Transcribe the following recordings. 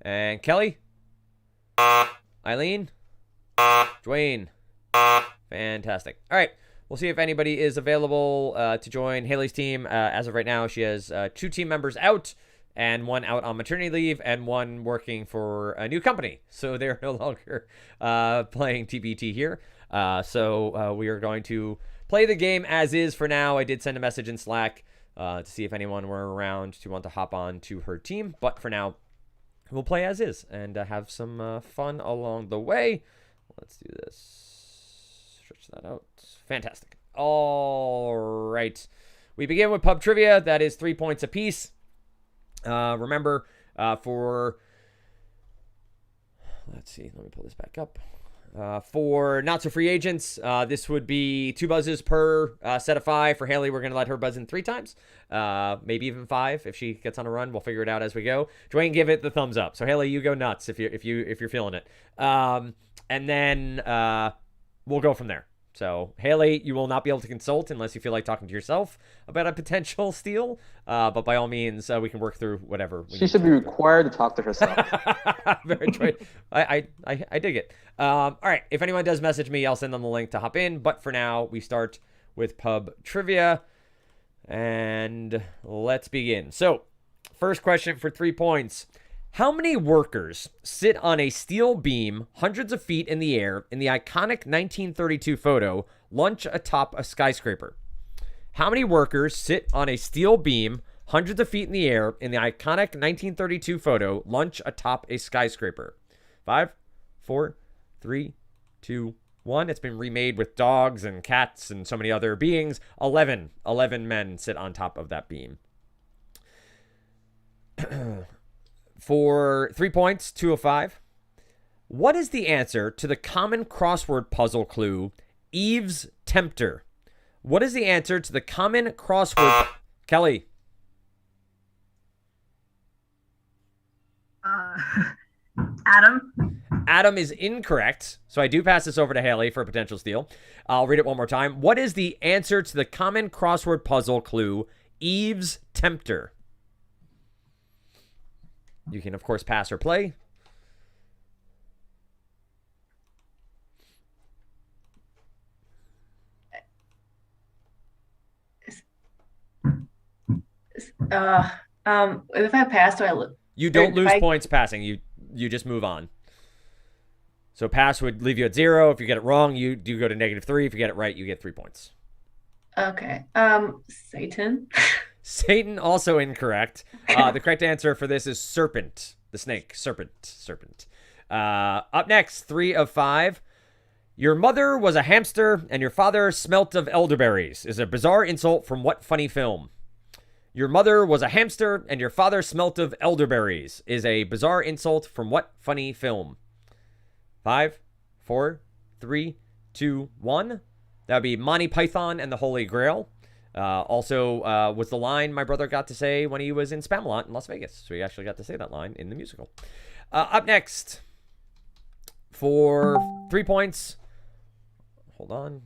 And Kelly? Eileen? Dwayne? Fantastic. All right. We'll see if anybody is available to join Haley's team. As of right now, she has 2 team members out, and 1 out on maternity leave, and 1 working for a new company. So they're no longer playing TPT here. So we are going to play the game as is for now. I did send a message in Slack to see if anyone were around to want to hop on to her team. But for now, we'll play as is and have some fun along the way. Let's do this. Stretch that out. Fantastic. All right. We begin with pub trivia. That is 3 points apiece. Remember, let's see. Let me pull this back up. For not so free agents, this would be 2 buzzes per set of 5. For Haley, we're going to let her buzz in 3 times, maybe even 5 if she gets on a run. We'll figure it out as we go. Dwayne, give it the thumbs up. So Haley, you go nuts if you're feeling it, and then we'll go from there. So Haley, you will not be able to consult unless you feel like talking to yourself about a potential steal. But by all means, we can work through whatever. She should be required to talk to herself. Very true. I dig it. All right. If anyone does message me, I'll send them the link to hop in. But for now, we start with pub trivia. And let's begin. So, first question for 3 points. How many workers sit on a steel beam hundreds of feet in the air in the iconic 1932 photo, Lunch Atop a Skyscraper? How many workers sit on a steel beam hundreds of feet in the air in the iconic 1932 photo, Lunch Atop a Skyscraper? 5, 4, 3, 2, 1. It's been remade with dogs and cats and so many other beings. 11 men sit on top of that beam. For 3 points, 2 of 5. What is the answer to the common crossword puzzle clue, Eve's Tempter? What is the answer to the common crossword... Kelly. Adam. Adam is incorrect, so I do pass this over to Haley for a potential steal. I'll read it one more time. What is the answer to the common crossword puzzle clue, Eve's Tempter? You can, of course, pass or play. If I pass, do I look? You don't lose points passing. You just move on. So pass would leave you at 0. If you get it wrong, you do go to -3. If you get it right, you get 3 points. Okay. Satan. Satan, also incorrect. The correct answer for this is serpent. The snake. Serpent. Up next, 3 of 5. Your mother was a hamster and your father smelt of elderberries is a bizarre insult from what funny film? Your mother was a hamster and your father smelt of elderberries is a bizarre insult from what funny film? 5, 4, 3, 2, 1. That would be Monty Python and the Holy Grail. Also was the line my brother got to say when he was in Spamalot in Las Vegas. So he actually got to say that line in the musical. Up next, for 3 points. Hold on.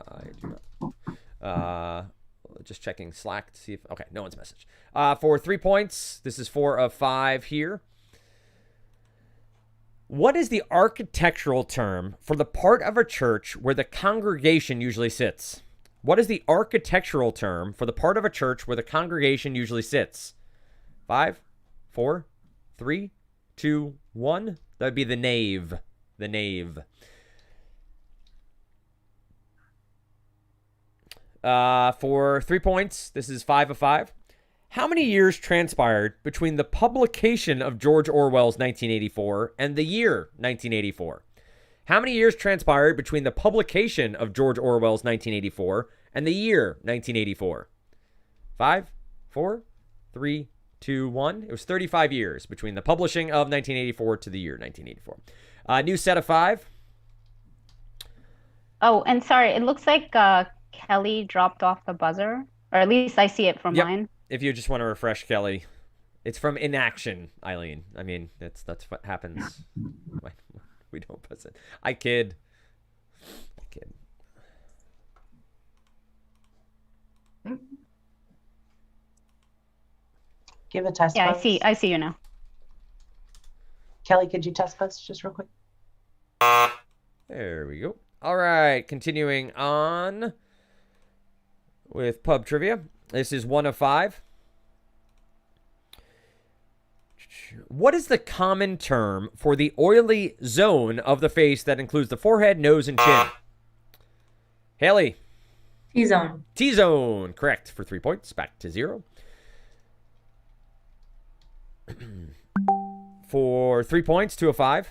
I do not. Just checking Slack to see if... Okay, no one's message. For 3 points, this is 4 of 5 here. What is the architectural term for the part of a church where the congregation usually sits? What is the architectural term for the part of a church where the congregation usually sits? 5, 4, 3, 2, 1. That would be the nave. The nave. For 3 points, this is 5 of 5. How many years transpired between the publication of George Orwell's 1984 and the year 1984? How many years transpired between the publication of George Orwell's 1984 and the year 1984? 5, 4, 3, 2, 1. It was 35 years between the publishing of 1984 to the year 1984. New set of 5. Oh, and sorry, it looks like Kelly dropped off the buzzer, or at least I see it from mine. If you just want to refresh Kelly, it's from inaction, Eileen. I mean, that's what happens. We don't buzz it. I kid. Give a test Yeah, buzz. I see you now. Kelly, could you test buzz just real quick? There we go. All right, continuing on with pub trivia. This is 1 of 5. What is the common term for the oily zone of the face that includes the forehead, nose, and chin? Haley. T-zone. T-zone. Correct for 3 points. Back to 0. For 3 points, 2 of 5.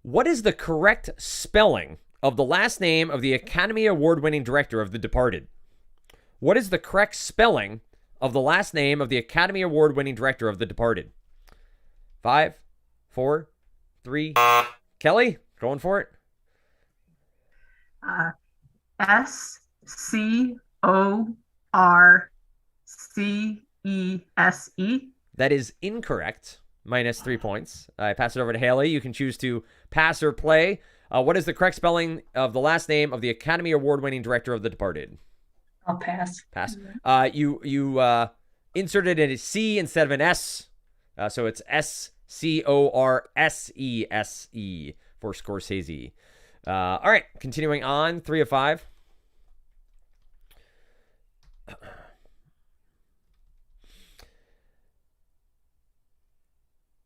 What is the correct spelling of the last name of the Academy Award-winning director of The Departed? What is the correct spelling of the last name of the Academy Award-winning director of The Departed? 5, 4, 3. Kelly, going for it. Scorcese. That is incorrect. Minus 3 points. I pass it over to Haley. You can choose to pass or play. What is the correct spelling of the last name of the Academy Award-winning director of The Departed? I'll pass. Pass. You inserted a C instead of an S, so it's Scorcese for Scorsese. All right, continuing on. 3 of 5.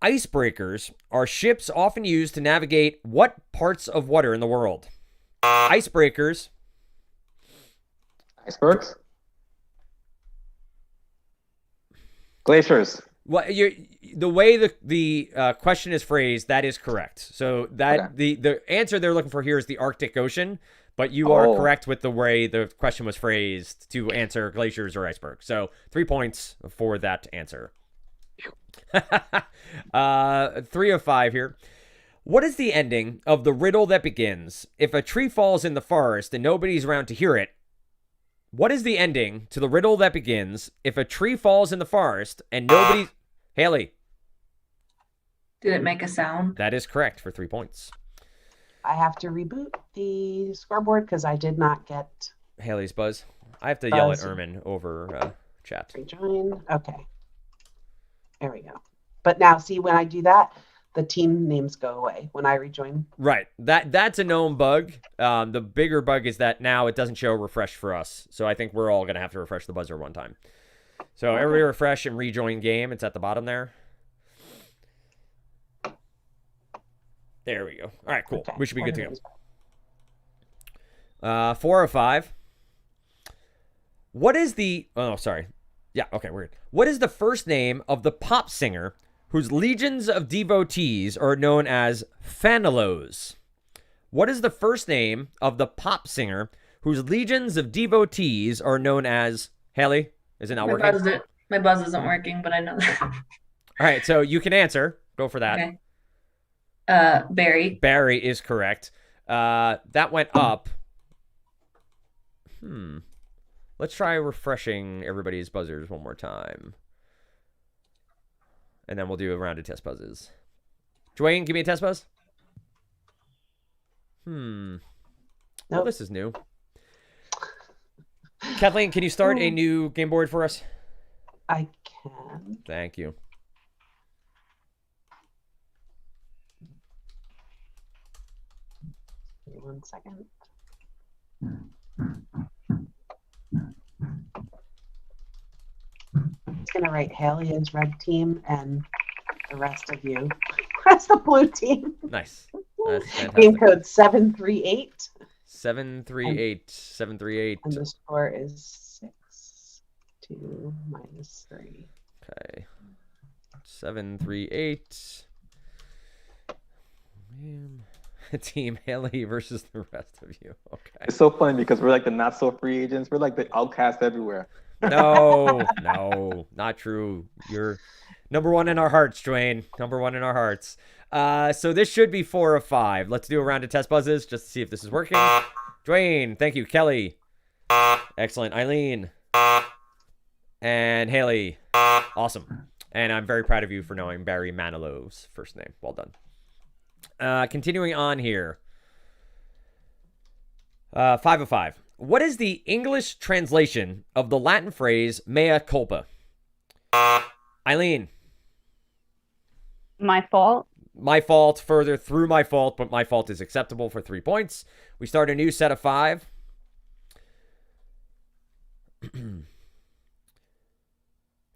Icebreakers are ships often used to navigate what parts of water in the world? Icebreakers. Icebergs. Glaciers. Well, the way the question is phrased, that is correct. So that Okay. the answer they're looking for here is the Arctic Ocean, but you are correct with the way the question was phrased to answer glaciers or icebergs. So 3 points for that answer. 3 of 5 here. What is the ending of the riddle that begins, if a tree falls in the forest and nobody's around to hear it? What is the ending to the riddle that begins, if a tree falls in the forest and nobody's... Haley. Did it make a sound? That is correct for 3 points. I have to reboot the scoreboard because I did not get Haley's buzz. I have to yell at Buzz. Ermin over chat. rejoin. Okay. There we go. But now, see, when I do that, the team names go away when I rejoin. Right. That's a known bug. The bigger bug is that now it doesn't show refresh for us. So I think we're all going to have to refresh the buzzer one time. So everybody refresh and rejoin game. It's at the bottom there. There we go. All right, cool. Okay. We should be good to go. 4 of 5. What is the... Oh, sorry. Yeah, okay, weird. What is the first name of the pop singer whose legions of devotees are known as Fanilos? What is the first name of the pop singer whose legions of devotees are known as... Haley, is it not working? My buzz isn't working, but I know that. All right, so you can answer. Go for that. Okay. Barry. Barry is correct. That went up. Let's try refreshing everybody's buzzers one more time. And then we'll do a round of test buzzes. Dwayne, give me a test buzz. Well, Nope. this is new. Kathleen, can you start a new game board for us? I can. Thank you. Give me 1 second. I'm just going to write Haley as red team and the rest of you as the blue team. Nice. That's Game fantastic. code 738. 738. And the score is 6, 2 minus 3. Okay. 738. Man. Team Haley versus the rest of you. Okay. It's so funny because we're like the not so free agents. We're like the outcasts everywhere. No, not true. You're number one in our hearts, Dwayne. Number one in our hearts. So this should be 4 of 5. Let's do a round of test buzzes just to see if this is working. Dwayne, thank you. Kelly. Excellent. Eileen. And Haley. Awesome. And I'm very proud of you for knowing Barry Manilow's first name. Well done. Continuing on here. 5 of 5. What is the English translation of the Latin phrase mea culpa? Eileen. My fault. My fault, further through my fault, but my fault is acceptable for 3 points. We start a new set of 5.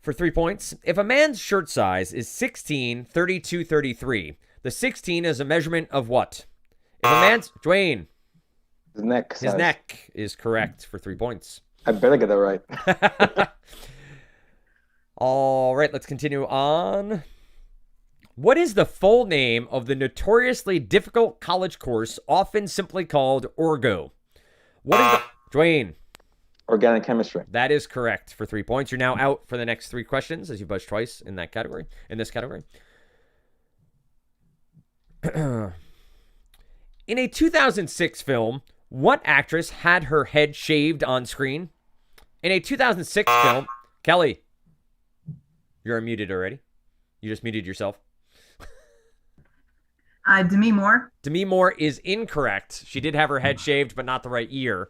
For 3 points, if a man's shirt size is 16, 32, 33, the 16 is a measurement of what? If a man's... Dwayne. His neck. His size. neck is correct for 3 points. I better get that right. All right, let's continue on. What is the full name of the notoriously difficult college course often simply called Orgo? What is the... Dwayne. Organic chemistry. That is correct for 3 points. You're now out for the next 3 questions as you buzzed twice in that category, in this category. In a 2006 film, what actress had her head shaved on screen? In a 2006 film, Kelly, you're unmuted already. You just muted yourself. Demi Moore. Demi Moore is incorrect. She did have her head shaved, but not the right year.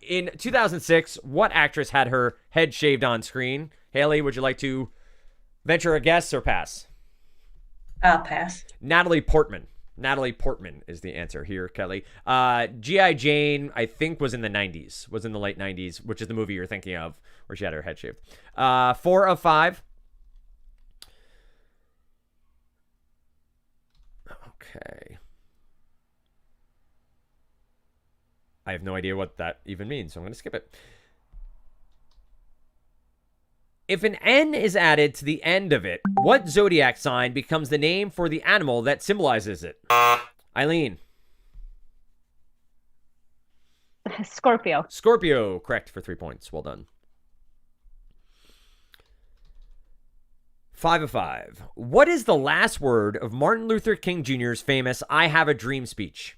In 2006, what actress had her head shaved on screen? Haley, would you like to venture a guess or pass? I'll pass. Natalie Portman. Natalie Portman is the answer here, Kelly. G.I. Jane, I think, was in the 90s. Was in the late 90s, which is the movie you're thinking of, where she had her head shaved. 4 of 5. Okay. I have no idea what that even means, so I'm going to skip it. If an N is added to the end of it, what zodiac sign becomes the name for the animal that symbolizes it? Eileen. Scorpio. Scorpio, correct for 3 points. Well done. 5 of 5. What is the last word of Martin Luther King Jr.'s famous I Have a Dream speech?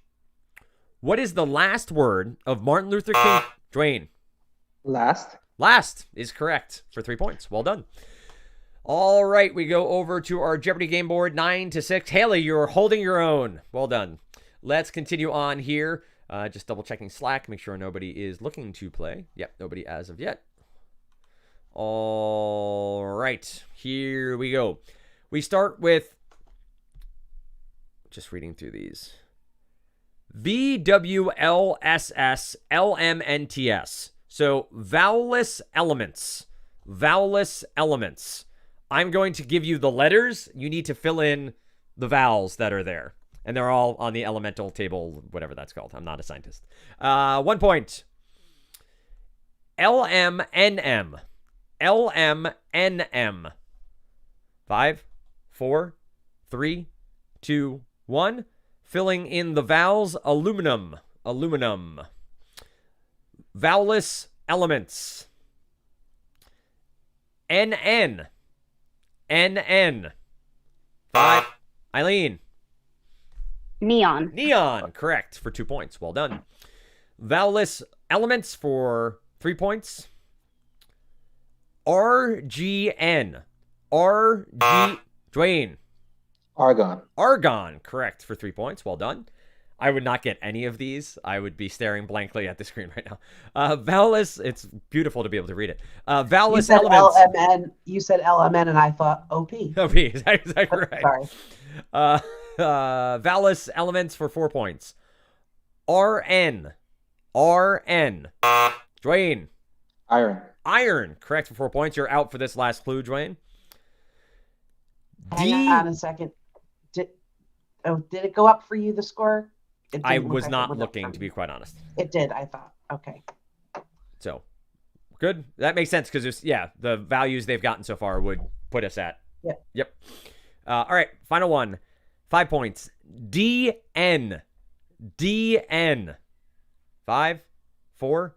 What is the last word of Martin Luther King? Dwayne. Last. Last is correct for 3 points. Well done. All right, we go over to our Jeopardy game board, 9 to 6. Haley, you're holding your own. Well done. Let's continue on here. Just double checking Slack, make sure nobody is looking to play. Yep, nobody as of yet. All right, here we go. We start with, just reading through these. VWLSSLMNTS. So vowelless elements. Vowelless elements. I'm going to give you the letters. You need to fill in the vowels that are there. And they're all on the elemental table, whatever that's called. I'm not a scientist. 1 point. LMNM. LMNM. 5, 4, 3, 2, 1. Filling in the vowels, aluminum. Aluminum. Vowelless elements. NN. NN. 5. Eileen. Neon. Neon. Correct for 2 points. Well done. Vowelless elements for 3 points. RGN. RG. Dwayne. Argon. Argon. Correct for 3 points. Well done. I would not get any of these. I would be staring blankly at the screen right now. Vowelless. It's beautiful to be able to read it. Vowelless You said elements. LMN. You said LMN, and I thought OP. OP. Is that exactly right? Sorry. Vowelless elements for 4 points. RN. RN. Dwayne. Iron. Iron. Correct for 4 points. You're out for this last clue, Dwayne. Hang on a second. Did it go up for you, the score? It I didn't look was like it not went up looking, for to me. be quite honest. It did, I thought. Okay. So, good. That makes sense because, the values they've gotten so far would put us at. Yep. Yep. All right, final one. 5 points. DN. DN. 5, 4,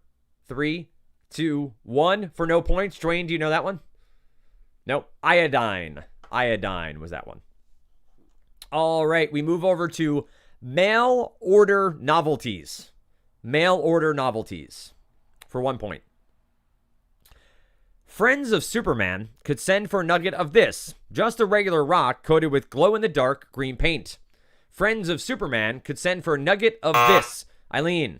3, 2, 1. For no points. Dwayne, do you know that one? Nope. Iodine. Iodine was that one. All right, we move over to mail order novelties. Mail order novelties for 1 point. Friends of Superman could send for a nugget of this, just a regular rock coated with glow-in-the-dark green paint. Friends of Superman could send for a nugget of this. Eileen.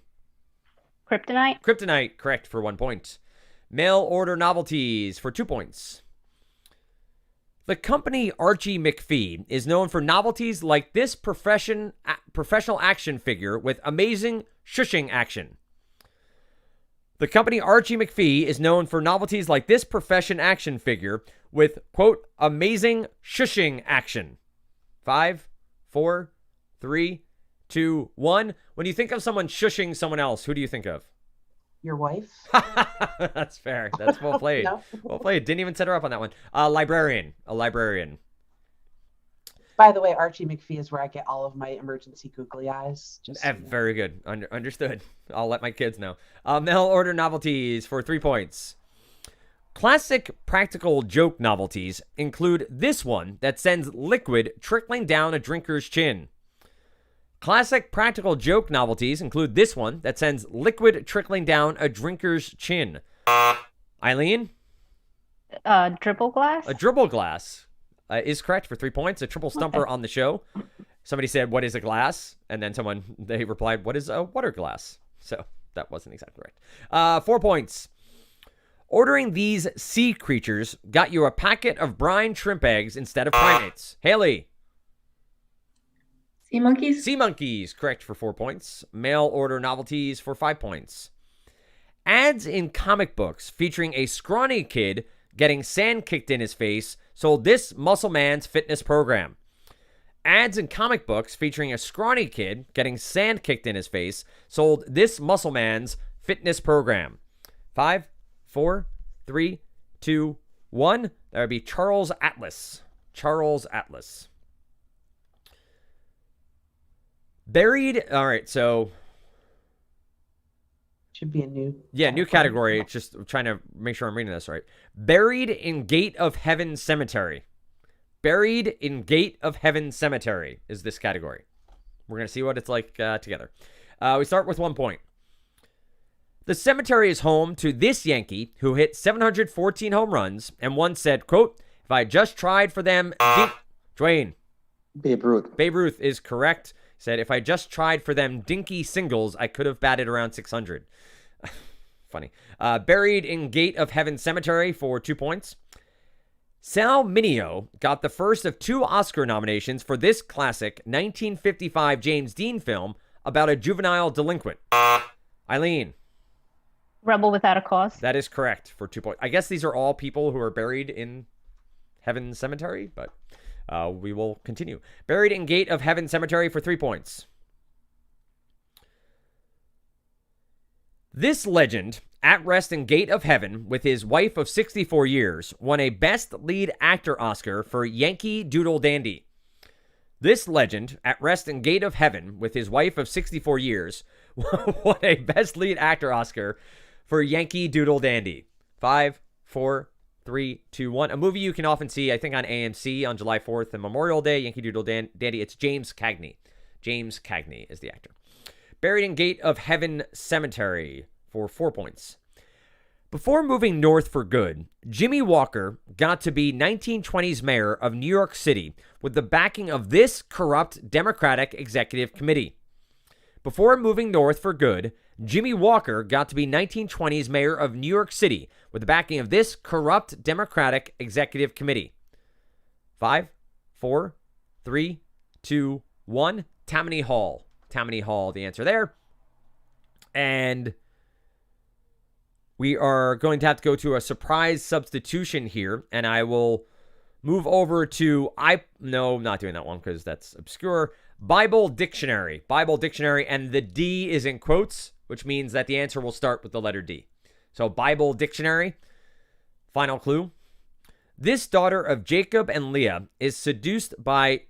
Kryptonite. Kryptonite, correct for 1 point. Mail order novelties for 2 points. The company Archie McPhee is known for novelties like this professional action figure with amazing shushing action. The company Archie McPhee is known for novelties like this profession action figure with, quote, amazing shushing action. 5, 4, 3, 2, 1. When you think of someone shushing someone else, who do you think of? Your wife? That's fair. That's well played. No. Well played. Didn't even set her up on that one. Librarian. A librarian. By the way, Archie McPhee is where I get all of my emergency googly eyes. Just so you know. Very good. Understood. I'll let my kids know. Mail order novelties for 3 points. Classic practical joke novelties include this one that sends liquid trickling down a drinker's chin. Classic practical joke novelties include this one that sends liquid trickling down a drinker's chin. Eileen? Dribble glass. A dribble glass is correct for 3 points. A triple stumper on the show. Somebody said, what is a glass? And then they replied, what is a water glass? So that wasn't exactly right. 4 points. Ordering these sea creatures got you a packet of brine shrimp eggs instead of primates. Haley? Sea monkeys. Sea monkeys, correct for 4 points. Mail order novelties for 5 points. Ads in comic books featuring a scrawny kid getting sand kicked in his face sold this muscle man's fitness program. Ads in comic books featuring a scrawny kid getting sand kicked in his face sold this muscle man's fitness program. 5, 4, 3, 2, 1. That would be Charles Atlas. Charles Atlas. Buried. All right, so Should be a new. new category. It's just trying to make sure I'm reading this right. Buried in Gate of Heaven Cemetery. Buried in Gate of Heaven Cemetery is this category. We're gonna see what it's like together. We start with 1 point. The cemetery is home to this Yankee who hit 714 home runs and once said, quote, if I just tried for them, Dwayne. Babe Ruth. Babe Ruth is correct. Said, if I just tried for them dinky singles, I could have batted around 600. Funny. Buried in Gate of Heaven Cemetery for 2 points. Sal Mineo got the first of 2 Oscar nominations for this classic 1955 James Dean film about a juvenile delinquent. Eileen. Rebel Without a Cause. That is correct for 2 points. I guess these are all people who are buried in Heaven Cemetery, but we will continue. Buried in Gate of Heaven Cemetery for 3 points. This legend, at rest in Gate of Heaven with his wife of 64 years, won a Best Lead Actor Oscar for Yankee Doodle Dandy. This legend, at rest in Gate of Heaven with his wife of 64 years, won a Best Lead Actor Oscar for Yankee Doodle Dandy. 5, 4, 3, 2, 1. A movie you can often see, I think, on AMC on July 4th and Memorial Day, Yankee Doodle Dandy. It's James Cagney. James Cagney is the actor. Buried in Gate of Heaven Cemetery for 4 points. Before moving north for good, Jimmy Walker got to be 1920s mayor of New York City with the backing of this corrupt Democratic executive committee. Before moving north for good, Jimmy Walker got to be 1920s mayor of New York City with the backing of this corrupt Democratic executive committee. 5, 4, 3, 2, 1. Tammany Hall. Tammany Hall, the answer there. And we are going to have to go to a surprise substitution here, and I will move over to no, I'm not doing that one because that's obscure. Bible Dictionary. Bible Dictionary, and the D is in quotes, which means that the answer will start with the letter D. So Bible Dictionary. Final clue. This daughter of Jacob and Leah is seduced by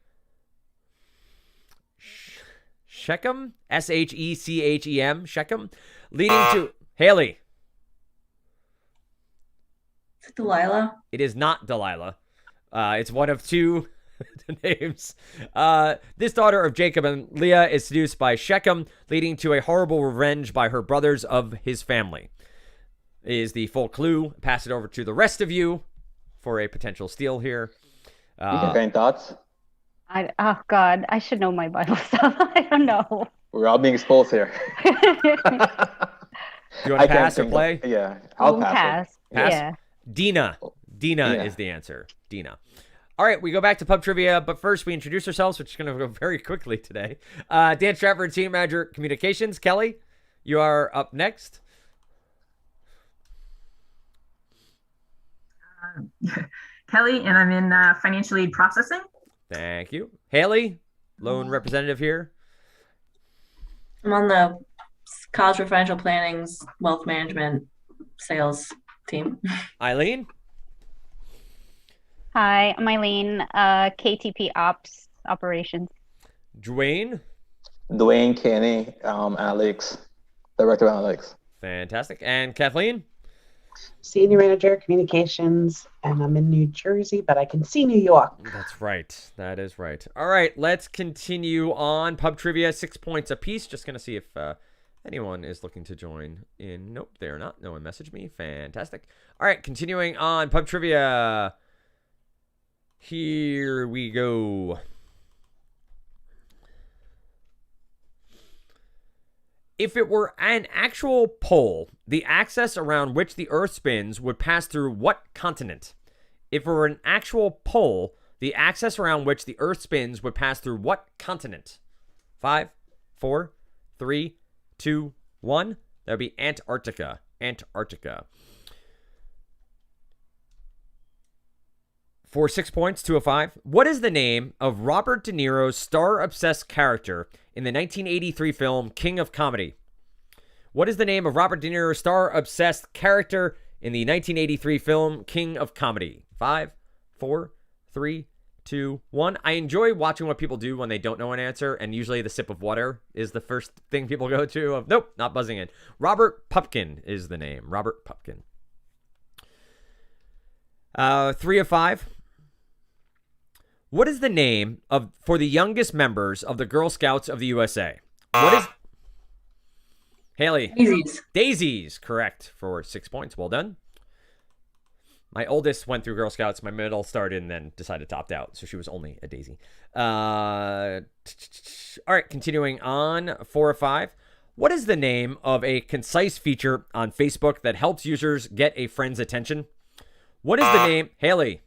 Shechem, Shechem, Shechem, leading to Haley. Is it Delilah? It is not Delilah. It's one of 2 names. This daughter of Jacob and Leah is seduced by Shechem, leading to a horrible revenge by her brothers of his family. Is the full clue. Pass it over to the rest of you for a potential steal here. You can faint thoughts. Oh God, I should know my Bible stuff. I don't know. We're all being exposed here. Do you want to pass or play? Yeah, I'll We'll pass. pass. Pass? Yeah. Dina. Dina Dina. is the answer. Dina. All right, we go back to pub trivia, but first we introduce ourselves, which is going to go very quickly today. Dan Stratford, Senior Manager Communications. Kelly, you are up next. Kelly, and I'm in financial aid processing. Thank you. Haley, loan representative here. I'm on the College for Financial Planning's wealth management sales team. Eileen. Hi, I'm Eileen, KTP Ops Operations. Dwayne. Dwayne Kenny, analytics, director of analytics. Fantastic. And Kathleen. Senior Manager Communications, and I'm in New Jersey, but I can see New York. That's right. That is right. All right, let's continue on. Pub trivia, 6 points apiece. Just going to see if anyone is looking to join in. Nope, they're not. No one messaged me. Fantastic. All right, continuing on. Pub trivia. Here we go. If it were an actual pole, the axis around which the Earth spins would pass through what continent? If it were an actual pole, the axis around which the Earth spins would pass through what continent? 5, 4, 3, 2, 1. That would be Antarctica. Antarctica. For 6 points, 2 of 5. What is the name of Robert De Niro's star-obsessed character in the 1983 film King of Comedy? What is the name of Robert De Niro's star-obsessed character in the 1983 film King of Comedy? 5, 4, 3, 2, 1. I enjoy watching what people do when they don't know an answer, and usually the sip of water is the first thing people go to. Of nope, not buzzing in. Robert Pupkin is the name. Robert Pupkin. 3 of 5. What is the name for the youngest members of the Girl Scouts of the USA? What is Haley? Daisies. Daisies, correct, for 6 points. Well done. My oldest went through Girl Scouts. My middle started and then decided to opt out, so she was only a daisy. All right, continuing on. 4 of 5. What is the name of a concise feature on Facebook that helps users get a friend's attention? What is the name? Haley.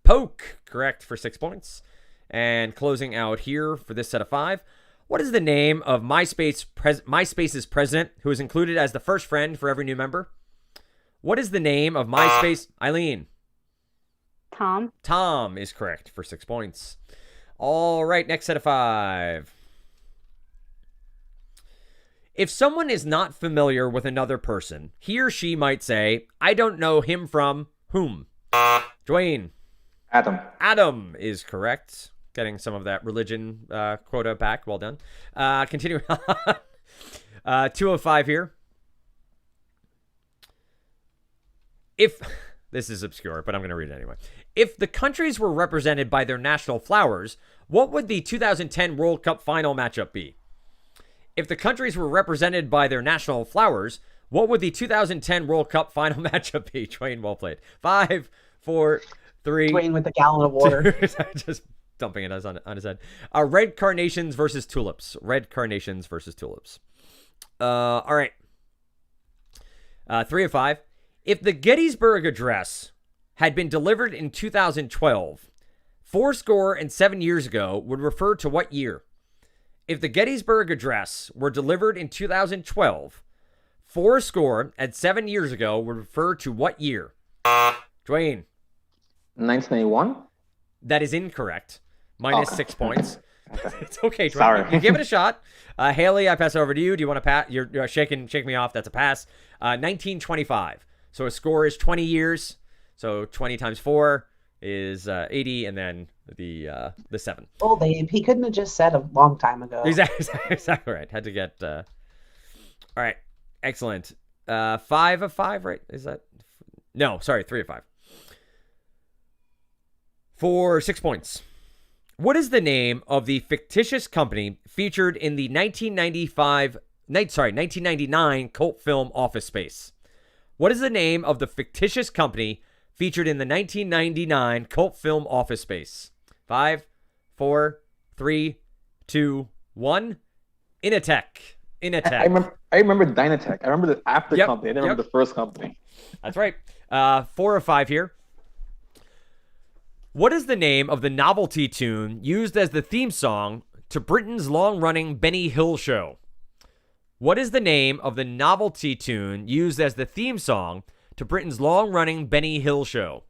Poke, correct, for 6 points. And closing out here for this set of 5. What is the name of MySpace's president, who is included as the first friend for every new member? What is the name of MySpace? Eileen. Tom. Tom is correct for 6 points. All right, next set of 5. If someone is not familiar with another person, he or she might say, I don't know him from whom? Dwayne. Adam is correct. Getting some of that religion quota back. Well done. Continuing on. 2 of 5 here. If this is obscure, but I'm going to read it anyway. If the countries were represented by their national flowers, what would the 2010 World Cup final matchup be? If the countries were represented by their national flowers, what would the 2010 World Cup final matchup be? Dwayne, well played. 5, 4, 3. Dwayne with a gallon of water. Just dumping it on his head. Red carnations versus tulips. Red carnations versus tulips. All right. 3 of 5. If the Gettysburg Address had been delivered in 2012, 7 years ago would refer to what year? If the Gettysburg Address were delivered in 2012, 7 years ago would refer to what year? Dwayne. 1981? That is incorrect. Minus 6 points. It's okay, Dwayne. Sorry. You give it a shot. Haley, I pass it over to you. Do you want to pass? You're shaking me off. That's a pass. 1925. So a score is 20 years. So 20 times 4 is 80, and then the 7. Old Abe. He couldn't have just said a long time ago. Exactly right. Had to get. All right. Excellent. 5 of 5, right? Is that? No, sorry. 3 of 5. For 6 points. What is the name of the fictitious company featured in the 1999 cult film Office Space? What is the name of the fictitious company featured in the 1999 cult film Office Space? 5, 4, 3, 2, 1. Initech. Inatech. I remember Dynatech. I remember the after Yep, company. I didn't remember the first company. That's right. 4 of 5 here. What is the name of the novelty tune used as the theme song to Britain's long-running Benny Hill show? What is the name of the novelty tune used as the theme song to Britain's long-running Benny Hill show?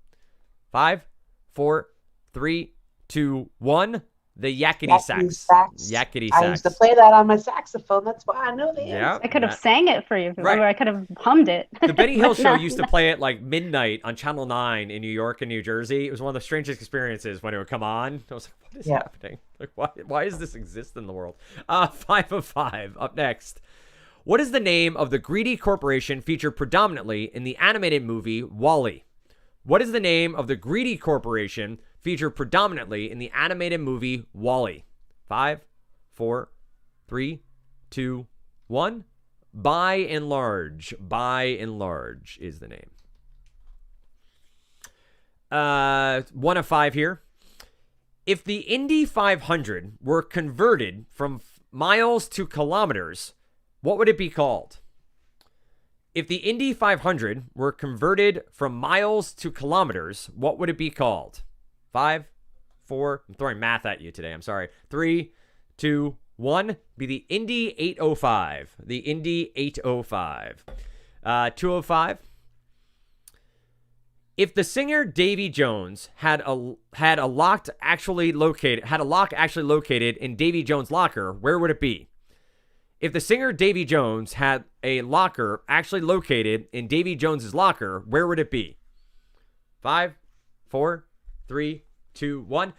5, 4, 3, 2, 1. The yakety sax. Yakety sax. I used to play that on my saxophone. That's why I know the answer. Yeah. I could have sang it for you. Right. Or I could have hummed it. The Benny Hill But show not- used to play at like midnight on Channel 9 in New York and New Jersey. It was one of the strangest experiences when it would come on. I was like, what is happening? Like, why does this exist in the world? 5 of 5. Up next. What is the name of the greedy corporation featured predominantly in the animated movie WALL-E? What is the name of the greedy corporation featured predominantly in the animated movie WALL-E? 5, 4, 3, 2, 1. By and Large. By and Large is the name. 1 of 5 here. If the Indy 500 were converted from miles to kilometers, what would it be called? If the Indy 500 were converted from miles to kilometers, what would it be called? 5, 4, I'm throwing math at you today, I'm sorry. 3, 2, 1, be the Indy 805. The Indy 805. 205. If the singer Davy Jones had a lock actually located in Davy Jones' locker, where would it be? If the singer Davy Jones had a locker actually located in Davy Jones's locker, where would it be? 5, 4, 3, 2, 1.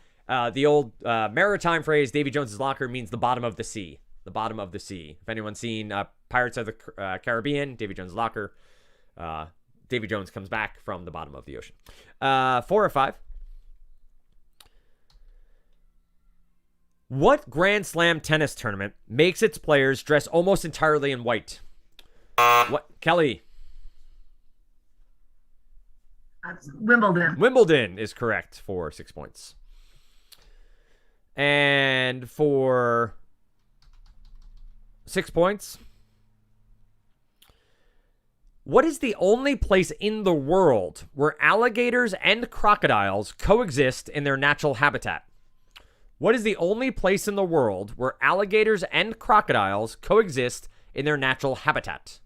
The old maritime phrase, Davy Jones's locker, means the bottom of the sea. The bottom of the sea. If anyone's seen Pirates of the Caribbean, Davy Jones's locker, Davy Jones comes back from the bottom of the ocean. 4 or 5. What Grand Slam tennis tournament makes its players dress almost entirely in white? What, Kelly? That's Wimbledon. Wimbledon is correct for 6 points. And for 6 points, what is the only place in the world where alligators and crocodiles coexist in their natural habitat? What is the only place in the world where alligators and crocodiles coexist in their natural habitat?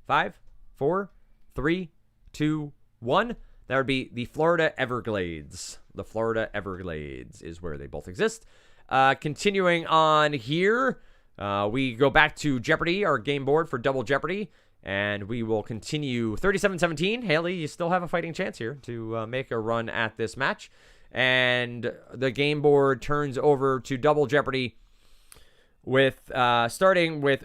5, 4, 3, 2, 1. That would be the Florida Everglades. The Florida Everglades is where they both exist. Continuing on here, we go back to Jeopardy, our game board for Double Jeopardy, and we will continue 37-17. Haley, you still have a fighting chance here to make a run at this match. And the game board turns over to Double Jeopardy with starting with,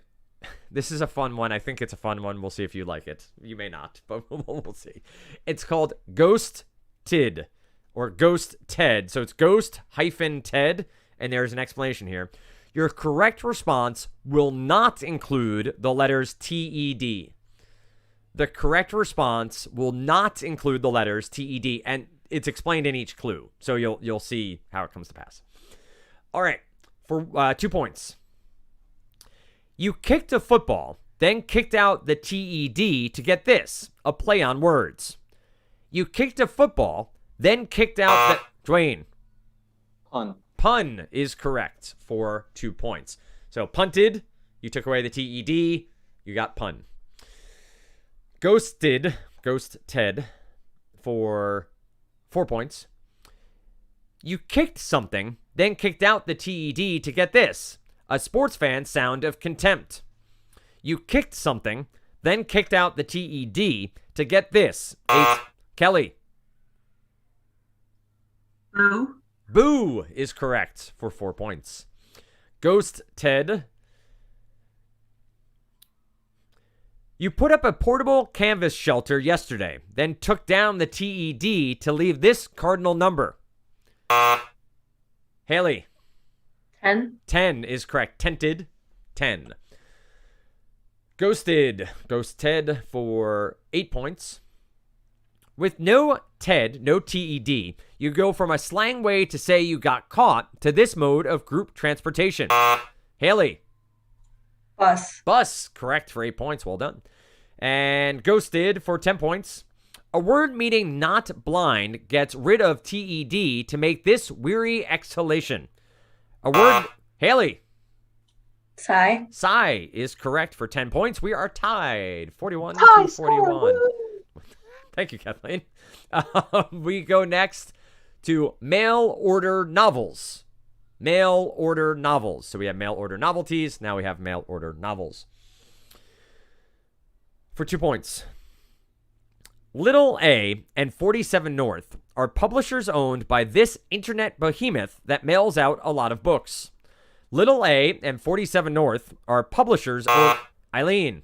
this is a fun one. I think it's a fun one. We'll see if you like it. You may not, but we'll see. It's called Ghost Tid or Ghost Ted. So it's Ghost-Ted, and there's an explanation here. Your correct response will not include the letters TED. The correct response will not include the letters TED, and it's explained in each clue, so you'll see how it comes to pass. All right, for 2 points. You kicked a football, then kicked out the TED to get this, a play on words. You kicked a football, then kicked out the... Dwayne. Pun. Pun is correct for 2 points. So punted, you took away the TED, you got pun. Ghost Ted, for 4 points. You kicked something, then kicked out the TED to get this, a sports fan sound of contempt. You kicked something, then kicked out the TED to get this, Kelly. Boo. Boo is correct for 4 points. Ghost Ted. You put up a portable canvas shelter yesterday, then took down the TED to leave this cardinal number. Haley. 10. 10 is correct. Tented. 10. Ghosted. Ghost Ted for 8 points. With no TED, no TED, you go from a slang way to say you got caught to this mode of group transportation. Haley. Bus. Bus, correct for 8 points. Well done. And Ghosted for 10 points. A word meaning not blind gets rid of TED to make this weary exhalation. A word, Haley. Sigh. Sigh is correct for 10 points. We are tied, 41 Tie to score, 41. woo! Thank you, Kathleen. We go next to mail order novels. Mail order novels. So we have mail order novelties. Now we have mail order novels. For 2 points. Little A and 47 North are publishers owned by this internet behemoth that mails out a lot of books. Little A and 47 North are publishers of Eileen.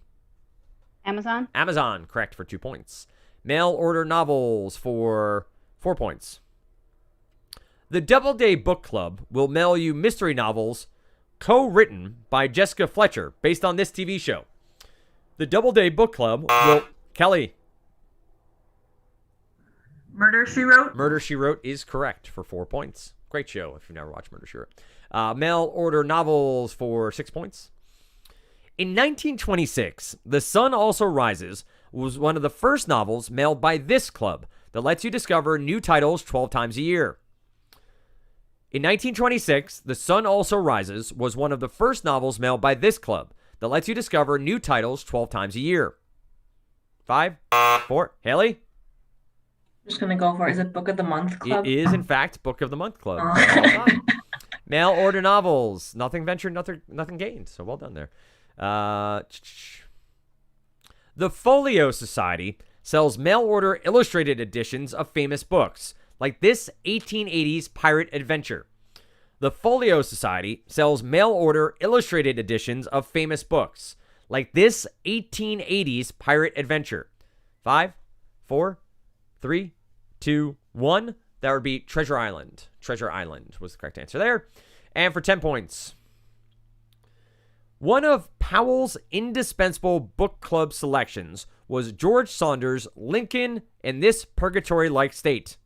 Amazon. Amazon, correct for 2 points. Mail order novels for 4 points. The Doubleday Book Club will mail you mystery novels co-written by Jessica Fletcher based on this TV show. The Doubleday Book Club will... Kelly. Murder, She Wrote. Murder, She Wrote is correct for 4 points. Great show if you've never watched Murder, She Wrote. Mail order novels for 6 points. In 1926, The Sun Also Rises was one of the first novels mailed by this club that lets you discover new titles 12 times a year. In 1926, The Sun Also Rises was one of the first novels mailed by this club that lets you discover new titles 12 times a year. 5, 4, Haley? I'm just gonna go for it. Is it Book of the Month Club? It is, in fact, Book of the Month Club. Oh. Well done. Mail order novels. Nothing ventured, nothing gained. So well done there. The Folio Society sells mail order illustrated editions of famous books, like this 1880s pirate adventure. The Folio Society sells mail order illustrated editions of famous books, like this 1880s pirate adventure. 5, 4, 3, 2, 1. That would be Treasure Island. Treasure Island was the correct answer there. And for 10 points. One of Powell's indispensable book club selections was George Saunders' Lincoln in This Purgatory-Like State.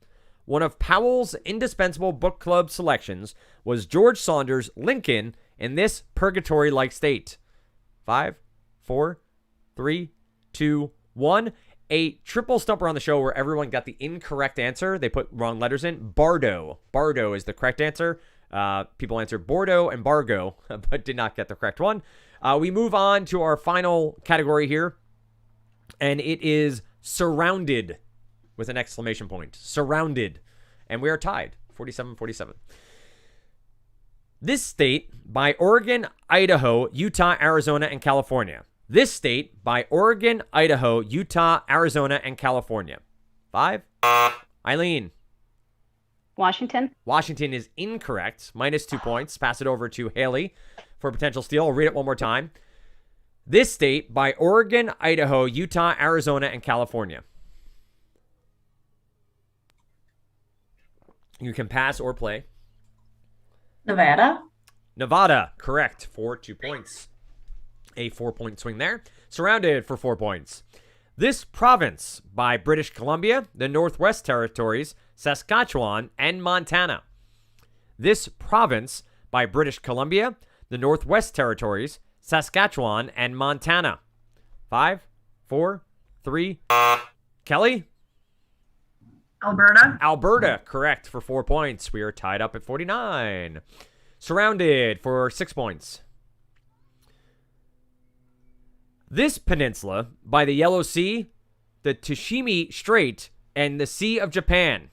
One of Powell's indispensable book club selections was George Saunders' Lincoln in This Purgatory-Like State. 5, 4, 3, 2, 1. A triple stumper on the show where everyone got the incorrect answer. They put wrong letters in. Bardo. Bardo is the correct answer. People answered Bordeaux and Bargo, but did not get the correct one. We move on to our final category here, and it is surrounded with an exclamation point. Surrounded. And we are tied, 47-47. This state by Oregon, Idaho, Utah, Arizona, and California. This state by Oregon, Idaho, Utah, Arizona, and California. 5. Eileen. Washington. Washington is incorrect. Minus 2 points. Pass it over to Haley for a potential steal. I'll read it one more time. This state by Oregon, Idaho, Utah, Arizona, and California. You can pass or play. Nevada. Nevada, correct, for 2 points. A 4-point swing there. Surrounded for 4 points. This province by British Columbia, the Northwest Territories, Saskatchewan, and Montana. This province by British Columbia, the Northwest Territories, Saskatchewan, and Montana. 5, 4, 3. Kelly? Alberta. Alberta, correct, for 4 points. We are tied up at 49. Surrounded for 6 points. This peninsula by the Yellow Sea, the Tsushima Strait, and the Sea of Japan.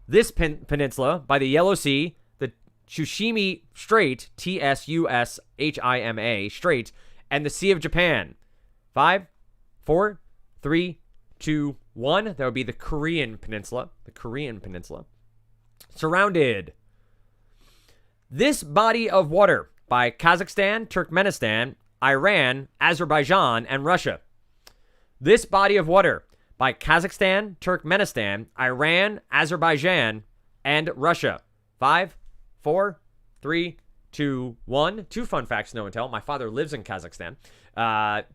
This peninsula by the Yellow Sea, the Tsushima Strait, Tsushima Strait, and the Sea of Japan. 5, 4, 3, 2, 1. That would be the Korean Peninsula. The Korean Peninsula. Surrounded. This body of water by Kazakhstan, Turkmenistan, Iran, Azerbaijan, and Russia. This body of water by Kazakhstan, Turkmenistan, Iran, Azerbaijan, and Russia. 5, 4, 3, 2, 1. 2 fun facts, no one tell. My father lives in Kazakhstan.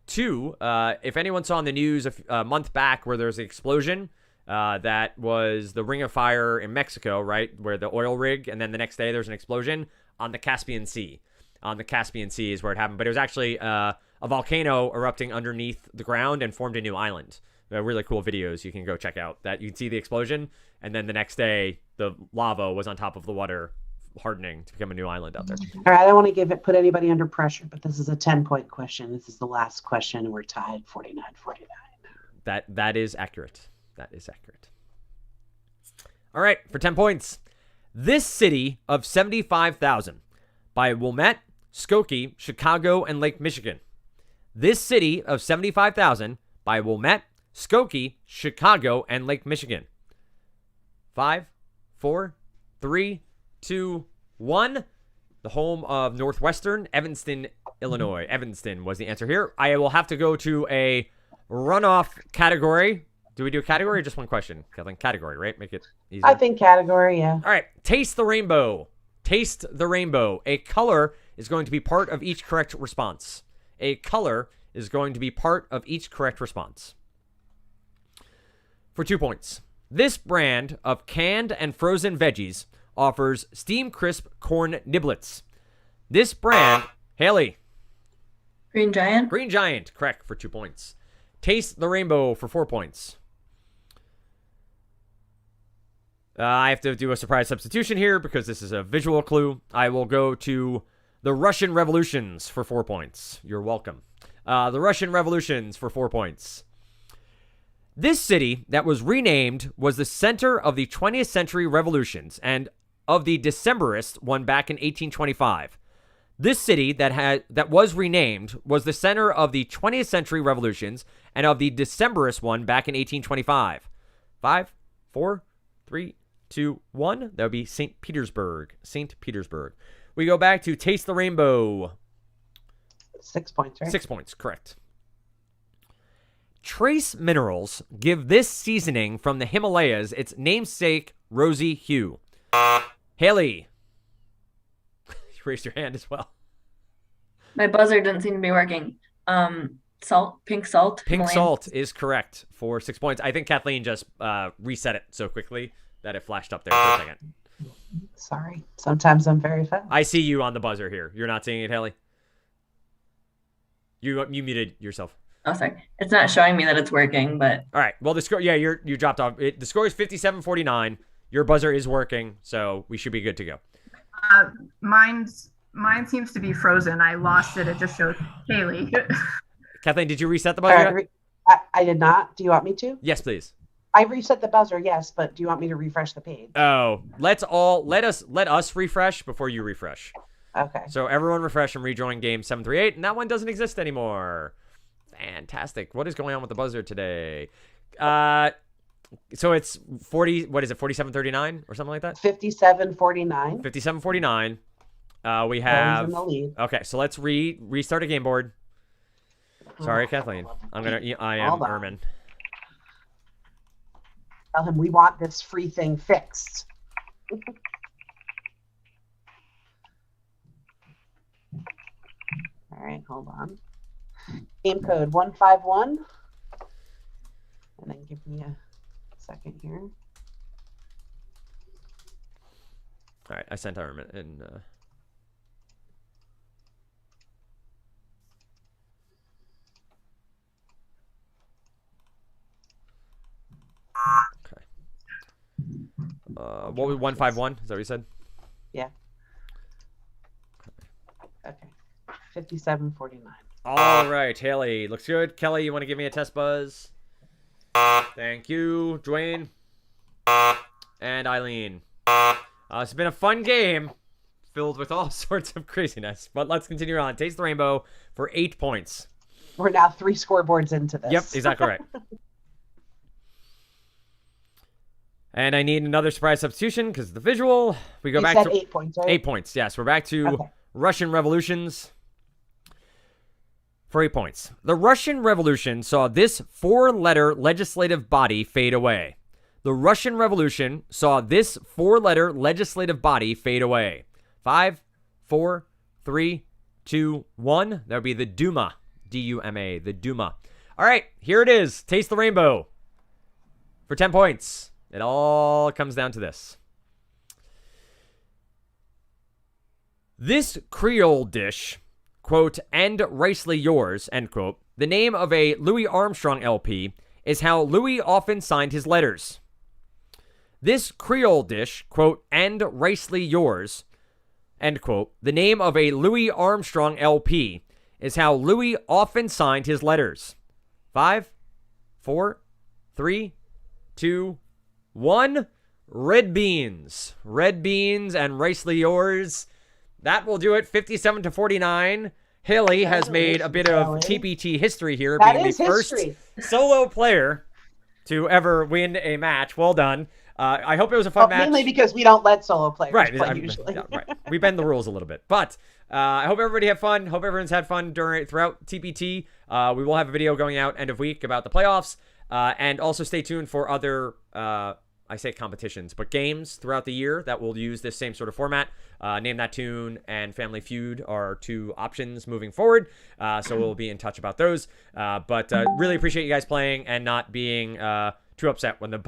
2, if anyone saw on the news a month back where there's an explosion, that was the Ring of Fire in Mexico, right? Where the oil rig, and then the next day there's an explosion on the Caspian Sea. on the Caspian Sea is where it happened. But it was actually a volcano erupting underneath the ground and formed a new island. Really cool videos you can go check out. That you can see the explosion, and then the next day the lava was on top of the water, hardening to become a new island out there. All right, I don't want to put anybody under pressure, but this is a 10-point question. This is the last question, and we're tied 49-49. That is accurate. That is accurate. All right, for 10 points. This city of 75,000 by Wilmette, Skokie, Chicago, and Lake Michigan. This city of 75,000 by Wilmette, Skokie, Chicago, and Lake Michigan. 5, 4, 3, 2, 1. The home of Northwestern, Evanston, Illinois. Evanston was the answer here. I will have to go to a runoff category. Do we do a category or just one question? Kathleen, category, right? Make it easier. I think category, yeah. All right. Taste the rainbow. Taste the rainbow. A color is going to be part of each correct response. A color is going to be part of each correct response. For 2 points. This brand of canned and frozen veggies offers Steam Crisp Corn Niblets. This brand, Haley. Green Giant. Green Giant, correct, for 2 points. Taste the rainbow for 4 points. I have to do a surprise substitution here because this is a visual clue. I will go to the Russian Revolutions for 4 points. You're welcome. The Russian Revolutions for 4 points. This city that was renamed was the center of the 20th century revolutions and of the Decembrists one back in 1825. This city that was renamed was the center of the 20th century revolutions and of the Decembrists one back in 1825. 5, 4, 3, 2, 1. That would be St. Petersburg. St. Petersburg. We go back to Taste the Rainbow. 6 points, right? 6 points, correct. Trace minerals give this seasoning from the Himalayas its namesake rosy hue. Haley. You raised your hand as well. My buzzer doesn't seem to be working. Salt, pink salt. Pink Himalayan. salt is correct for 6 points. I think Kathleen just reset it so quickly that it flashed up there for a second. Sorry. Sometimes I'm very fast. I see you on the buzzer here. You're not seeing it, Haley? You muted yourself. Oh, sorry. It's not showing me that it's working, but All right. Well, the score, yeah, you dropped off. The score is 57-49. Your buzzer is working, so we should be good to go. Mine seems to be frozen. I lost it. It just showed Haley. Kathleen, did you reset the buzzer? I did not. Do you want me to? Yes, please. I reset the buzzer, yes, but do you want me to refresh the page? Oh, let us refresh before you refresh. Okay. So everyone refresh and rejoin game 738, and that one doesn't exist anymore. Fantastic. What is going on with the buzzer today? So it's 40, what is it, 47-39 or something like that? 57-49. 57-49. We have in the lead. Okay, so let's restart a game board. Sorry, Kathleen. I am Ermin. Tell him we want this free thing fixed. All right, hold on. Game code 151. And then give me a second here. All right, I sent Ermin and okay. What was 151? Is that what you said? Yeah. Okay. 57-49. All right, Haley. Looks good. Kelly, you want to give me a test buzz? Thank you. Dwayne. And Eileen. It's been a fun game filled with all sorts of craziness. But let's continue on. Taste the Rainbow for 8 points. We're now 3 scoreboards into this. Yep, exactly right. And I need another surprise substitution because of the visual. We go You back said to 8 points, right? 8 points. Yes, we're back to Okay. Russian revolutions for 8 points. The Russian Revolution saw this 4-letter legislative body fade away. The Russian Revolution saw this 4-letter legislative body fade away. 5, 4, 3, 2, 1. That would be the Duma. D-U-M-A, the Duma. All right, here it is. Taste the Rainbow for 10 points. It all comes down to this. This Creole dish, quote, and ricely yours, end quote, the name of a Louis Armstrong LP, is how Louis often signed his letters. This Creole dish, quote, and ricely yours, end quote, the name of a Louis Armstrong LP, is how Louis often signed his letters. 5, 4, 3, 2, 1. Red beans. Red beans and ricely yours. That will do it. 57-49. Haley has made a bit of TPT history here, That being is the first history. solo player to ever win a match. Well done. I hope it was a fun match. Mainly because we don't let solo players Right, play usually. yeah, right. We bend the rules a little bit, but I hope everybody had fun. Hope everyone's had fun throughout TPT. We will have a video going out end of week about the playoffs, and also stay tuned for other I say competitions, but games throughout the year that will use this same sort of format. Name That Tune and Family Feud are 2 options moving forward, so we'll be in touch about those. But really appreciate you guys playing and not being too upset when the